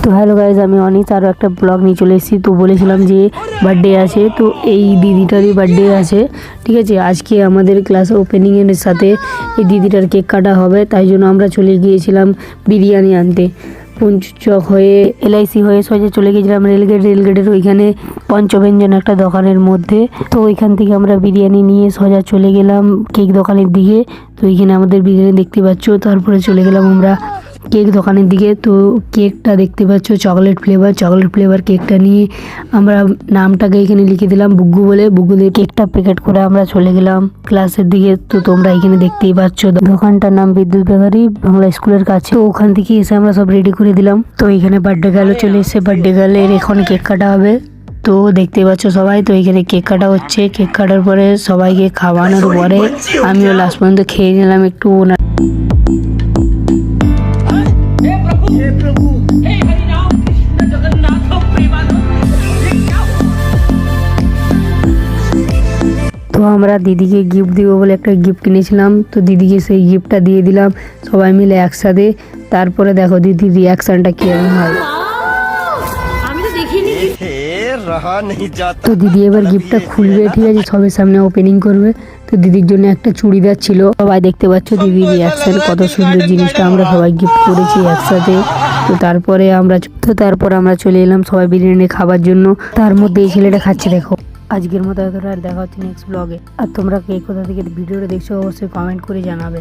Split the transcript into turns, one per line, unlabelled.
তো hello guys, আমি অনিত আরও একটা ব্লগ নিয়ে চলে এসেছি। তো বলেছিলাম যে বার্থডে আছে, তো এই দিদিটারই বার্থডে আছে, ঠিক আছে। আজকে আমাদের ক্লাস ওপেনিংয়ের সাথে এই দিদিটার কেক কাটা হবে, তাই জন্য আমরা চলে গিয়েছিলাম বিরিয়ানি আনতে। পঞ্চচক হয়ে LIC হয়ে সোজা চলে গিয়েছিলাম রেলগেটের ওইখানে পঞ্চব্যঞ্জন একটা দোকানের মধ্যে। তো ওইখান থেকে আমরা বিরিয়ানি নিয়ে সোজা চলে গেলাম কেক দোকানের দিকে। তো এইখানে আমাদের বিরিয়ানি দেখতে পাচ্ছ। তারপরে চলে গেলাম আমরা কেক দোকানের দিকে। তো কেকটা দেখতে পাচ্ছ চকলেট ফ্লেভার কেকটা নিয়ে আমরা নামটাকে এখানে লিখে দিলাম বুগ্গু বলে। বুগ্গু দিয়ে কেকটা প্যাকেট করে আমরা চলে গেলাম ক্লাসের দিকে। তো তোমরা এখানে দেখতেই পাচ্ছ দোকানটার নাম বিদ্যুৎ বেকারি, বাংলা স্কুলের কাছে। তো ওখান থেকে এসে আমরা সব রেডি করে দিলাম। তো এখানে বার্থডে গার্লও চলে এসে, বার্থডে গার্লের এখন কেক কাটা হবে। তো দেখতে পাচ্ছ সবাই, তো এখানে কেক কাটা হচ্ছে। কেক কাটার পরে সবাইকে খাওয়ানোর পরে আমিও লাস্ট পর্যন্ত খেয়ে নিলাম একটু। তো আমরা দিদিকে গিফট দিব বলে একটা গিফট কিনেছিলাম, তো দিদিকে সেই গিফটটা দিয়ে দিলাম সবাই মিলে একসাথে। তারপরে দেখো দিদির রিয়াকশনটা কেমন হয়। তো দিদি এবার গিফটটা খুলবে, ঠিক আছে, সবার সামনে ওপেনিং করবে। তো দিদির জন্য একটা চুড়িদার ছিল। সবাই দেখতে পাচ্ছ দিদির রিয়াকশন, কত সুন্দর জিনিসটা আমরা সবাই গিফট করেছি একসাথে। তো তারপরে আমরা চলে এলাম সবাই বিরিয়ানি খাবার জন্য। তার মধ্যে এই ছেলেটা খাচ্ছে দেখো। আজকের মতো এতটা, আর দেখা হচ্ছে নেক্সট ব্লগে। আর তোমরা কে কোথা থেকে ভিডিওটা দেখছো অবশ্যই কমেন্ট করে জানাবে।